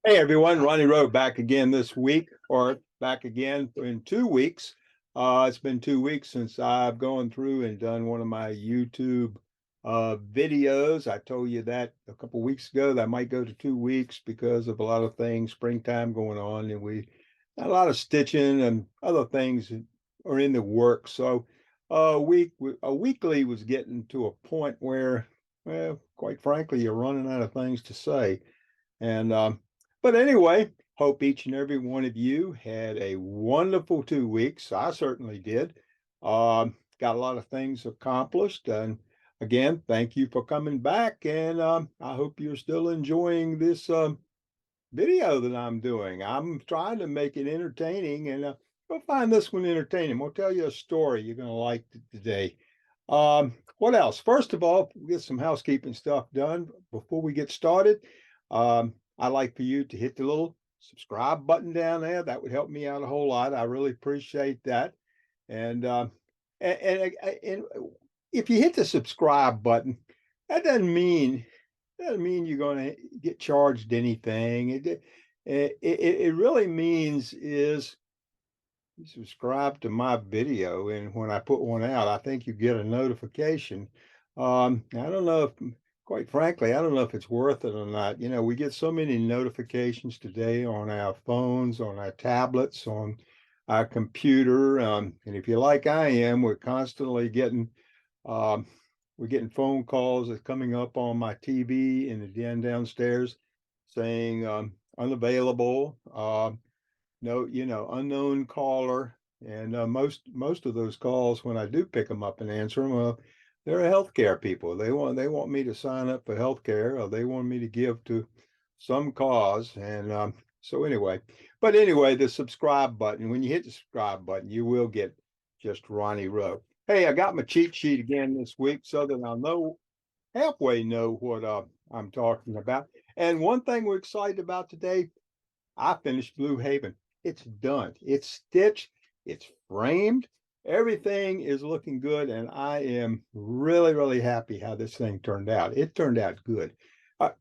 Hey everyone, Ronnie Rowe back again this week, or back again in 2 weeks. It's been 2 weeks since I've gone through and done one of my YouTube videos. I told you that a couple weeks ago that might go to 2 weeks because of a lot of things, springtime going on, and we a lot of stitching and other things are in the works. So a weekly was getting to a point where, well, quite frankly, you're running out of things to say. And but anyway, hope each and every one of you had a wonderful 2 weeks. I certainly did. Got a lot of things accomplished. And again, thank you for coming back. And I hope you're still enjoying this video that I'm doing. I'm trying to make it entertaining, and you'll find this one entertaining. I'll tell you a story you're going to like today. What else? First of all, we'll get some housekeeping stuff done before we get started. I'd like for you to hit the little subscribe button down there. That would help me out a whole lot. I really appreciate that. And and if you hit the subscribe button, that doesn't mean you're going to get charged anything. It really means is you subscribe to my video, and when I put one out, I think you get a notification. I don't know if, quite frankly, I don't know if it's worth it or not. You know, we get so many notifications today on our phones, on our tablets, on our computer. And if you're like I am, um, we're getting phone calls that's coming up on my TV in the den downstairs saying unavailable. No, unknown caller. And most of those calls, when I do pick them up and answer them, they're healthcare people. They want me to sign up for healthcare, or they want me to give to some cause. And but anyway, the subscribe button. When you hit the subscribe button, you will get just Ronnie Rowe. Hey, I got my cheat sheet again this week so that I'll halfway know what I'm talking about. And one thing we're excited about today, I finished Blue Haven. It's done. It's stitched. It's framed. Everything is looking good, and I am really, really happy how this thing turned out. It turned out good. I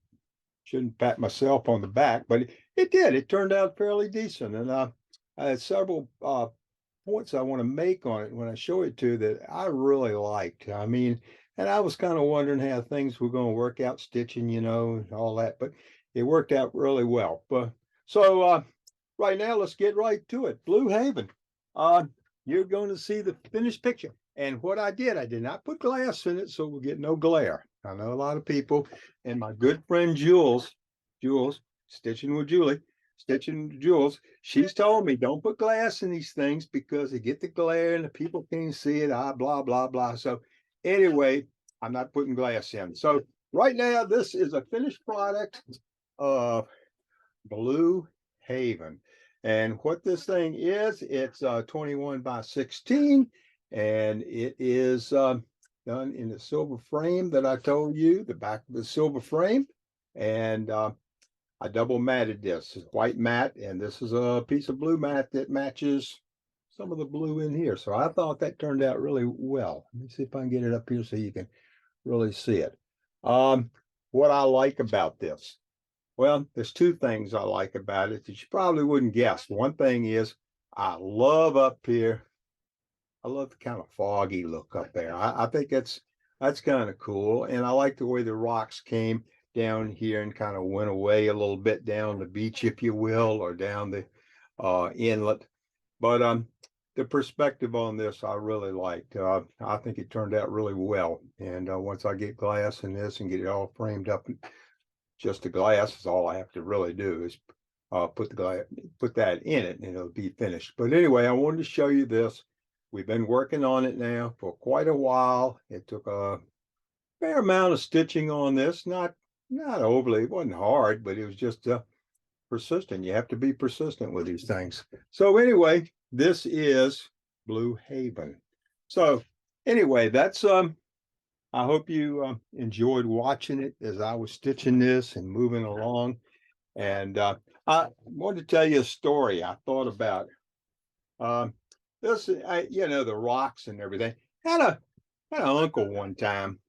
shouldn't pat myself on the back, but it did. It turned out fairly decent, and I had several points I want to make on it when I show it to you that I really liked. I mean, and I was kind of wondering how things were going to work out stitching, and all that, but it worked out really well. But so right now, let's get right to it. Blue Haven. Uh, you're going to see the finished picture. And what I did not put glass in it, so we'll get no glare. I know a lot of people, and my good friend Jules, stitching with Julie, stitching with Jules, she's told me don't put glass in these things because they get the glare and the people can't see it. Blah blah blah. So anyway, I'm not putting glass in. So right now, this is a finished product of Blue Haven. And what this thing is, it's 21 by 16, and it is done in the silver frame that I told you, the back of the silver frame. And I double matted this. It's white matte, and this is a piece of blue matte that matches some of the blue in here. So I thought that turned out really well. Let me see if I can get it up here so you can really see it. What I like about this. Well, there's two things I like about it that you probably wouldn't guess. One thing is I love up here. I love the kind of foggy look up there. I think that's kind of cool. And I like the way the rocks came down here and kind of went away a little bit down the beach, if you will, or down the inlet. But the perspective on this I really liked. I think it turned out really well. And once I get glass in this and get it all framed up, just the glass is all I have to really do is put that in it, and it'll be finished. But anyway, I wanted to show you this. We've been working on it now for quite a while. It took a fair amount of stitching on this. Not overly, it wasn't hard, but it was just persistent. You have to be persistent with these things. So anyway, this is Blue Haven. So anyway, that's I hope you enjoyed watching it as I was stitching this and moving along. And I wanted to tell you a story I thought about. The rocks and everything. Had an uncle one time.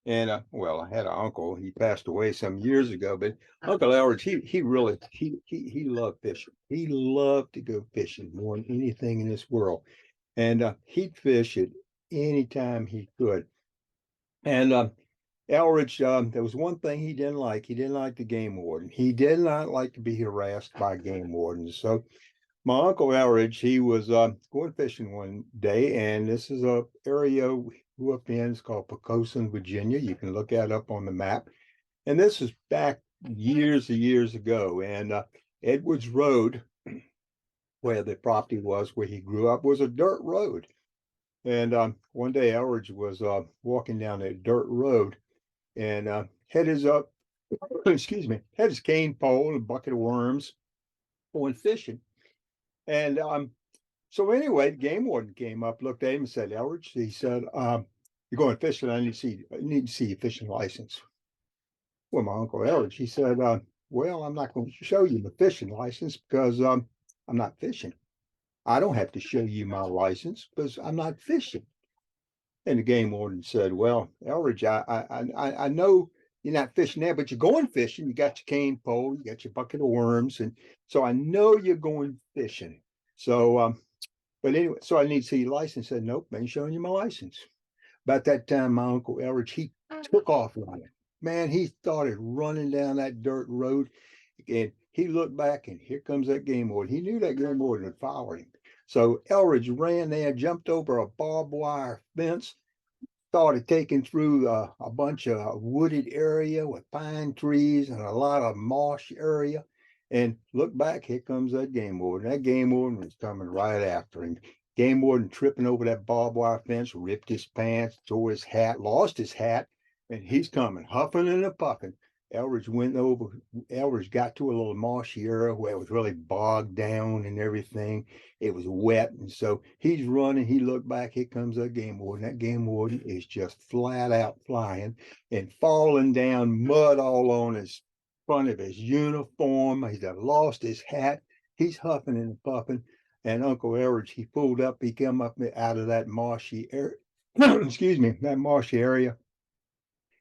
And well, I had an uncle. He passed away some years ago, but Uncle Elridge, he really he loved fishing. He loved to go fishing more than anything in this world, and he'd fish at any time he could. And Elridge, there was one thing he didn't like. He didn't like the game warden. He did not like to be harassed by game wardens. So my uncle Elridge, he was going fishing one day, and this is a area we grew up in. It's called Pocosin, Virginia. You can look that up on the map. And this is back years and years ago. And Edwards Road, where the property was, where he grew up, was a dirt road. And one day Elridge was walking down a dirt road and had his excuse me, had his cane pole and a bucket of worms going fishing. And so anyway, the game warden came up, looked at him and said, Elridge, he said, you're going fishing, I need to see your fishing license. Well, my Uncle Elridge, he said, well, I'm not going to show you the fishing license because I'm not fishing. I don't have to show you my license because I'm not fishing. And the game warden said, well, Elridge, I know you're not fishing there, but you're going fishing. You got your cane pole, you got your bucket of worms. And so I know you're going fishing. So, but anyway, so I need to see your license. I said, nope, I ain't showing you my license. About that time, my Uncle Elridge, he took off running. Man, he started running down that dirt road. And he looked back, and here comes that game warden. He knew that game warden would follow him. So Elridge ran there, jumped over a barbed wire fence, started taking through a bunch of wooded area with pine trees and a lot of marsh area. And look back, here comes that game warden. That game warden was coming right after him. Game warden tripping over that barbed wire fence, ripped his pants, tore his hat, lost his hat, and he's coming, huffing and a puffing. Elridge went over, Elridge got to a little marshy area where it was really bogged down and everything. It was wet. And so he's running. He looked back. Here comes that game warden. That game warden is just flat out flying and falling down, mud all on his front of his uniform. He's lost his hat. He's huffing and puffing. And Uncle Elridge, he pulled up. He came up out of that marshy area. Excuse me, that marshy area.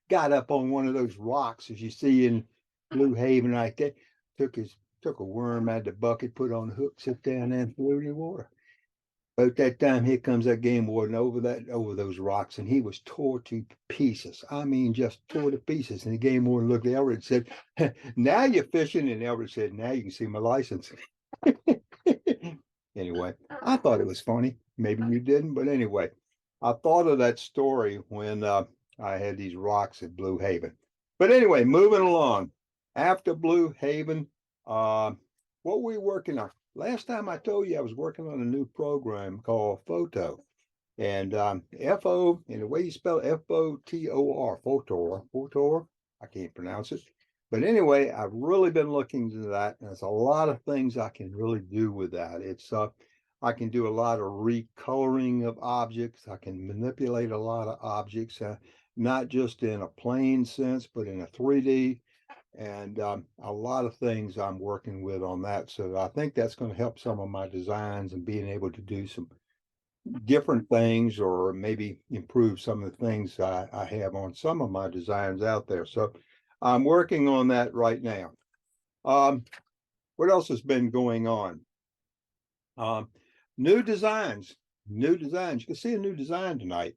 Got up on one of those rocks as you see in Blue Haven right there. Took a worm out of the bucket, put on the hook, sit down there and threw it in the water. About that time, here comes that game warden over those rocks, and he was tore to pieces. I mean, just tore to pieces. And the game warden looked at Elridge and said, now you're fishing. And Elridge said, now you can see my license. Anyway, I thought it was funny. Maybe you didn't, but anyway, I thought of that story when I had these rocks at Blue Haven. But anyway, moving along. After Blue Haven, what were we working on? Last time I told you I was working on a new program called Photo. And F-O, and the way you spell F-O-T-O-R, Photor, I can't pronounce it. But anyway, I've really been looking into that. And there's a lot of things I can really do with that. I can do a lot of recoloring of objects. I can manipulate a lot of objects, not just in a plain sense, but in a 3D. And a lot of things I'm working with on that. So I think that's going to help some of my designs and being able to do some different things or maybe improve some of the things I have on some of my designs out there. So I'm working on that right now. What else has been going on? New designs. You can see a new design tonight.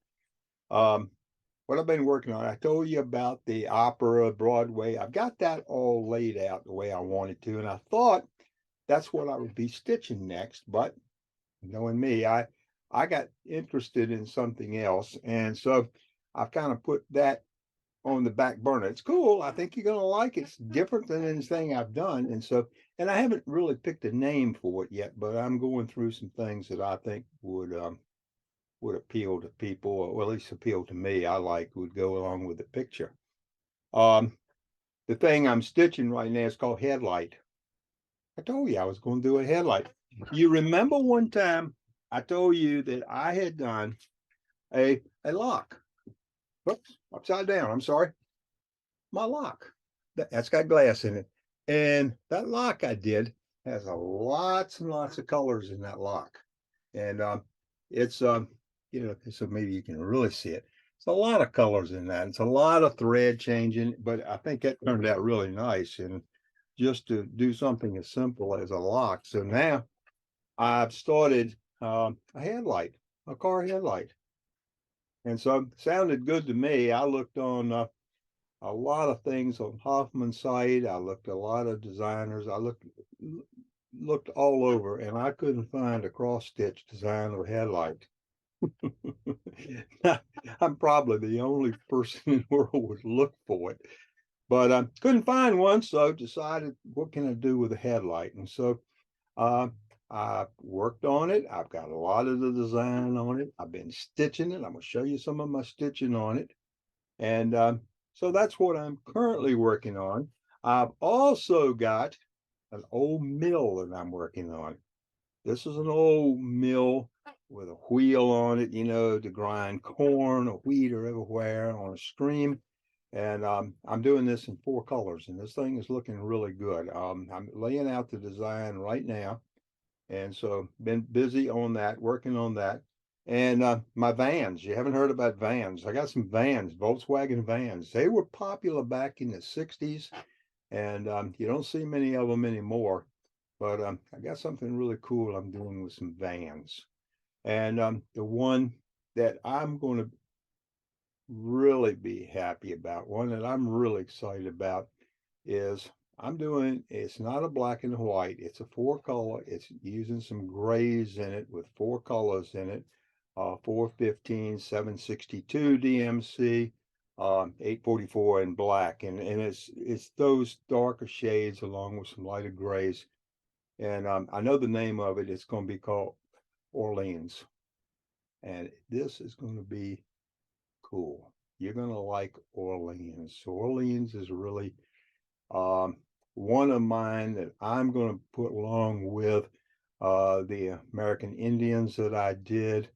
What I've been working on, I told you about the opera, Broadway. I've got that all laid out the way I wanted to. And I thought that's what I would be stitching next. But knowing me, I got interested in something else. And so I've kind of put that on the back burner. It's cool. I think you're going to like it. It's different than anything I've done. And I haven't really picked a name for it yet, but I'm going through some things that I think would appeal to people, or at least appeal to me. I like would go along with the picture. The thing I'm stitching right now is called Headlight. I told you I was going to do a headlight. You remember one time I told you that I had done a lock. Oops, upside down. I'm sorry. My lock. That's got glass in it. And that lock I did has lots and lots of colors in that lock. And it's so maybe you can really see it. It's a lot of colors in that. It's a lot of thread changing, but I think that turned out really nice. And just to do something as simple as a lock. So now I've started a headlight, a car headlight. And so it sounded good to me. I looked on a lot of things on Hoffman's site. I looked at a lot of designers. I looked all over, and I couldn't find a cross stitch design of a headlight. I'm probably the only person in the world would look for it, but I couldn't find one. So decided, what can I do with a headlight? And so uh, I worked on it. I've got a lot of the design on it. I've been stitching it. I'm going to show you some of my stitching on it. And so that's what I'm currently working on. I've also got an old mill that I'm working on. This is an old mill with a wheel on it, to grind corn or wheat or everywhere on a stream. And I'm doing this in 4 colors, and this thing is looking really good. I'm laying out the design right now. And so been busy on that, working on that. And my vans, you haven't heard about vans. I got some vans, Volkswagen vans. They were popular back in the 60s, and you don't see many of them anymore. But I got something really cool I'm doing with some vans. And the one that I'm going to really be happy about, one that I'm really excited about, is it's not a black and white, it's a 4 color. It's using some grays in it with 4 colors in it, 415, 762 DMC, 844 in black. And it's those darker shades along with some lighter grays. And I know the name of it. It's going to be called Orleans. And this is going to be cool. You're going to like Orleans. So Orleans is really um, one of mine that I'm going to put along with the American Indians that I did.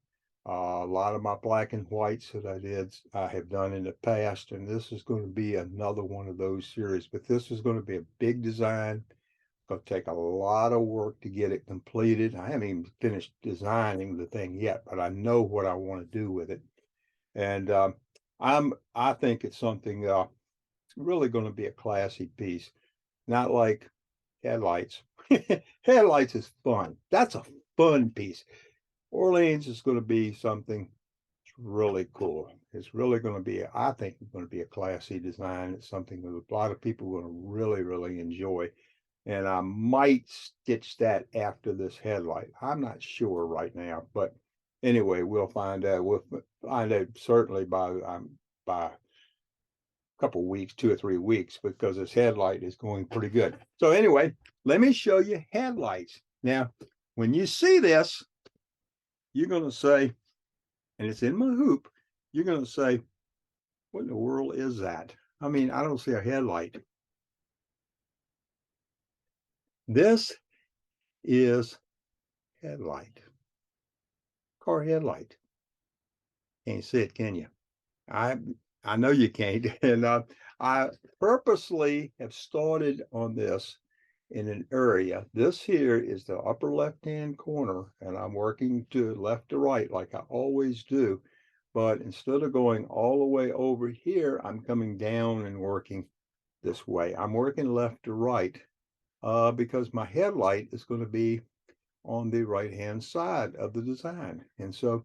A lot of my black and whites that I have done in the past, and this is going to be another one of those series. But this is going to be a big design. It's going to take a lot of work to get it completed. I haven't even finished designing the thing yet, but I know what I want to do with it. And I think it's something it's really going to be a classy piece, not like headlights. Headlights is fun. That's a fun piece. Orleans is going to be something really cool. It's really going to be, I think, it's going to be a classy design. It's something that a lot of people are going to really, really enjoy. And I might stitch that after this headlight. I'm not sure right now, but anyway, we'll find out. We'll find out certainly by a couple weeks, 2 or 3 weeks, because this headlight is going pretty good. So anyway, let me show you headlights. Now, when you see this, you're going to say, and it's in my hoop, you're going to say, what in the world is that? I mean, I don't see a headlight. This is headlight, car headlight. Can't see it, can you? I I know you can't. And I purposely have started on this in an area. This here is the upper left-hand corner, and I'm working to left to right like I always do. But instead of going all the way over here, I'm coming down and working this way. I'm working left to right because my headlight is going to be on the right-hand side of the design. And so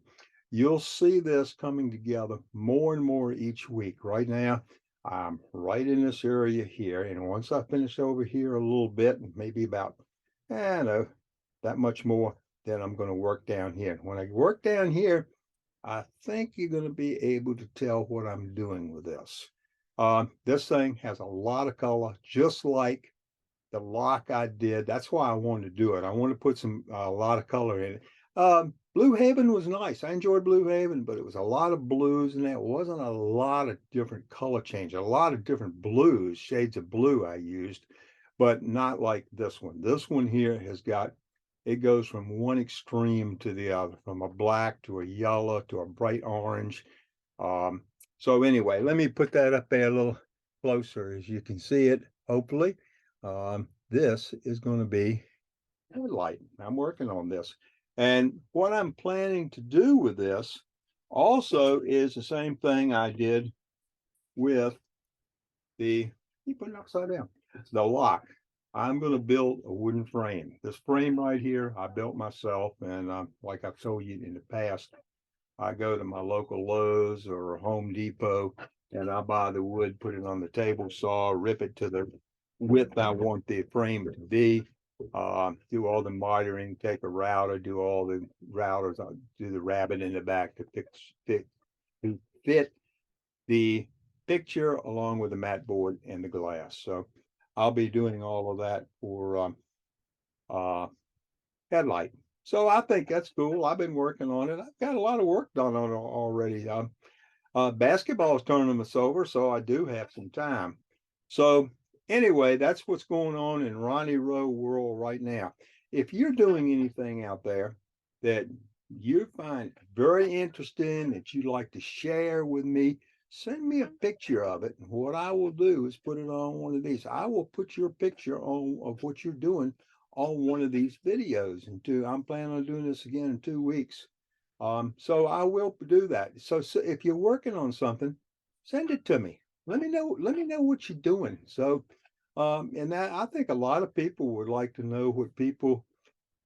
you'll see this coming together more and more each week. Right now, I'm right in this area here. And once I finish over here a little bit, maybe about, I don't know, that much more, then I'm going to work down here. When I work down here, I think you're going to be able to tell what I'm doing with this. This thing has a lot of color, just like the lock I did. That's why I wanted to do it. I want to put a lot of color in it. Blue Haven was nice. I enjoyed Blue Haven, but it was a lot of blues, and there wasn't a lot of different color change. A lot of different blues, shades of blue I used, but not like this one. This one here it goes from one extreme to the other, from a black to a yellow to a bright orange. Um, so anyway, let me put that up there a little closer as you can see it, hopefully. This is going to be headlight. I'm working on this. And what I'm planning to do with this Also is the same thing I did with the, you put it upside down, the lock. I'm going to build a wooden frame. This frame right here, I built myself. And like I've told you in the past, I go to my local Lowe's or Home Depot and I buy the wood, put it on the table saw, rip it to the width I want the frame to be, do all the mitering, take a router, do all the routers, do the rabbet in the back to fit the picture along with the mat board and the glass. So I'll be doing all of that for uh, headlight. So I think that's cool. I've been working on it. I've got a lot of work done on it already. Basketball is turning us over, so I do have some time. So anyway, that's what's going on in Ronnie Rowe world right now. If you're doing anything out there that you find very interesting that you'd like to share with me, send me a picture of it. What I will do is put it on one of these. I will put your picture on of what you're doing on one of these videos. I'm planning on doing this again in 2 weeks. So I will do that. So if you're working on something, send it to me. Let me know what you're doing. So, and that I think a lot of people would like to know what people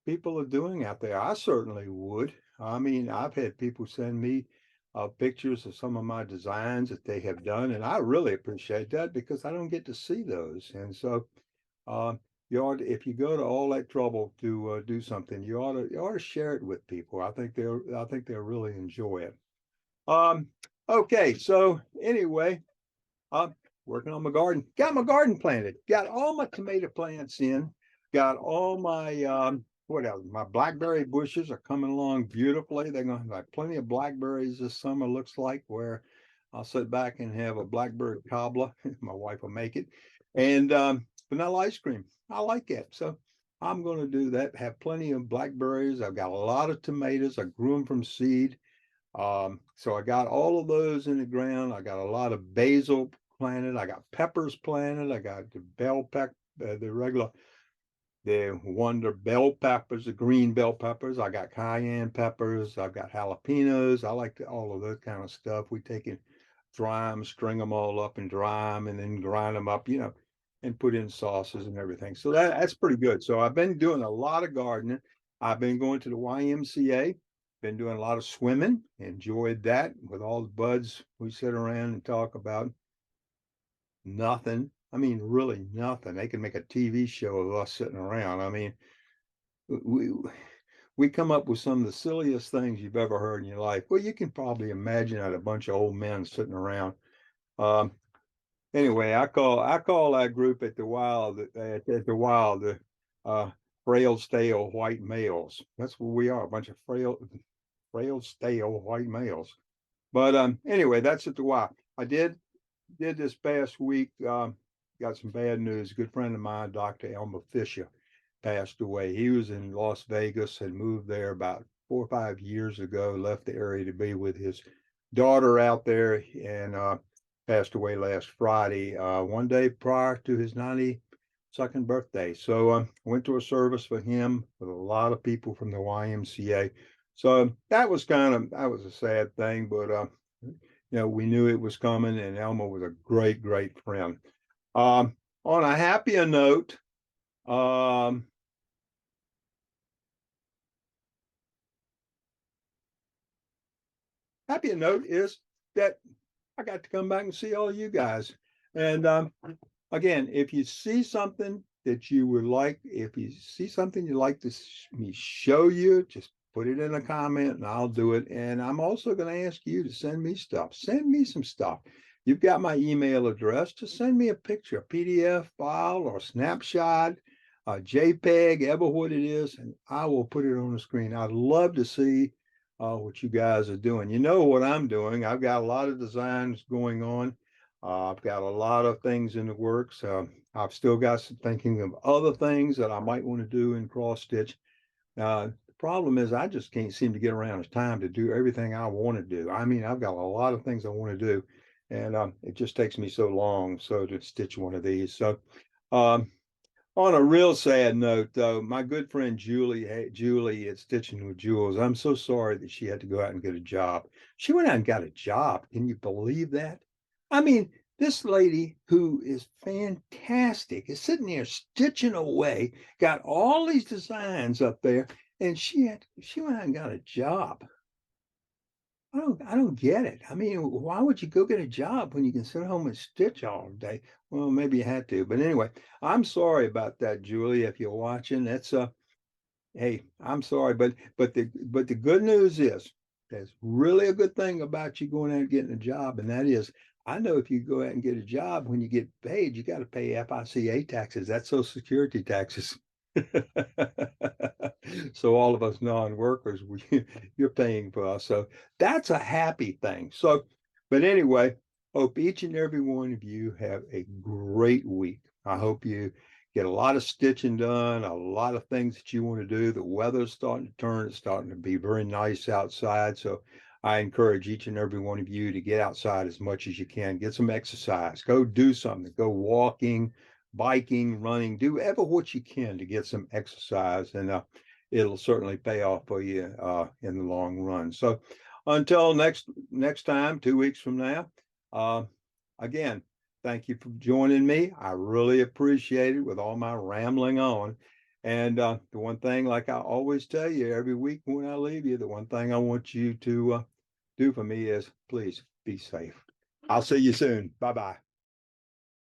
are doing out there. I certainly would. I mean, I've had people send me pictures of some of my designs that they have done, and I really appreciate that because I don't get to see those. And so, uh, if you go to all that trouble to do something, you ought to share it with people. I think they'll really enjoy it. Um, okay, so anyway, I'm working on my garden. Got my garden planted. Got all my tomato plants in. Got all my what else? My blackberry bushes are coming along beautifully. They're going to have plenty of blackberries this summer. Looks like where I'll sit back and have a blackberry cobbler. My wife will make it, and vanilla ice cream. I like that, so I'm going to do that. Have plenty of blackberries. I've got a lot of tomatoes. I grew them from seed. So I got all of those in the ground. I got a lot of basil planted. I got peppers planted. I got the bell pepper, the wonder bell peppers, the green bell peppers. I got cayenne peppers. I've got jalapenos. I like all of that kind of stuff. We take and dry them, string them all up and dry them, and then grind them up, and put in sauces and everything. So that's pretty good. So I've been doing a lot of gardening. I've been going to the YMCA. Been doing a lot of swimming, enjoyed that with all the buds. We sit around and talk about nothing. I mean, really nothing. They can make a TV show of us sitting around. I mean, we we come up with some of the silliest things you've ever heard in your life. Well, you can probably imagine that a bunch of old men sitting around. Um, anyway, I call that group at the wild the frail, stale white males. That's what we are, a bunch of frail, stale white males. But anyway, that's at the Y. I did this past week. Got some bad news. A good friend of mine, Dr. Elmer Fisher, passed away. He was in Las Vegas, had moved there about 4 or 5 years ago, left the area to be with his daughter out there, and passed away last Friday, one day prior to his 92nd birthday. So went to a service for him with a lot of people from the YMCA. So that was a sad thing, but we knew it was coming, and Elmer was a great, great friend. On a happier note, um, happier note is that I got to come back and see all you guys. And again, if you see something that you would like, if you see something you'd like to me show you, just put it in a comment and I'll do it. And I'm also going to ask you to send me stuff. Send me some stuff. You've got my email address. Just send me a picture, a PDF file or a snapshot, a JPEG, ever what it is, and I will put it on the screen. I'd love to see what you guys are doing. You know what I'm doing. I've got a lot of designs going on. I've got a lot of things in the works. I've still got some thinking of other things that I might want to do in cross stitch. The problem is I just can't seem to get around the time to do everything I want to do. I mean, I've got a lot of things I want to do, and it just takes me so long to stitch one of these. So, um, On a real sad note, though, my good friend Julie, hey, Julie at Stitching with Jules, I'm so sorry that she had to go out and get a job. She went out and got a job. Can you believe that? I mean, this lady who is fantastic is sitting there stitching away, got all these designs up there, and she went out and got a job. I don't get it. I mean, why would you go get a job when you can sit home and stitch all day? Well, maybe you had to, but anyway, I'm sorry about that, Julie. If you're watching, that's hey, I'm sorry, but the good news is there's really a good thing about you going out and getting a job, and that is I know if you go out and get a job, when you get paid, you got to pay FICA taxes. That's Social Security taxes. So all of us non-workers, you're paying for us. So that's a happy thing. So, but anyway, hope each and every one of you have a great week. I hope you get a lot of stitching done, a lot of things that you want to do. The weather's starting to turn. It's starting to be very nice outside. So I encourage each and every one of you to get outside as much as you can. Get some exercise. Go do something. Go walking, biking, running. Do ever what you can to get some exercise, and it'll certainly pay off for you in the long run. So until next time, 2 weeks from now, uh, again, thank you for joining me. I really appreciate it with all my rambling on. And the one thing, like I always tell you every week when I leave you, the one thing I want you to do for me is please be safe. I'll see you soon. Bye bye.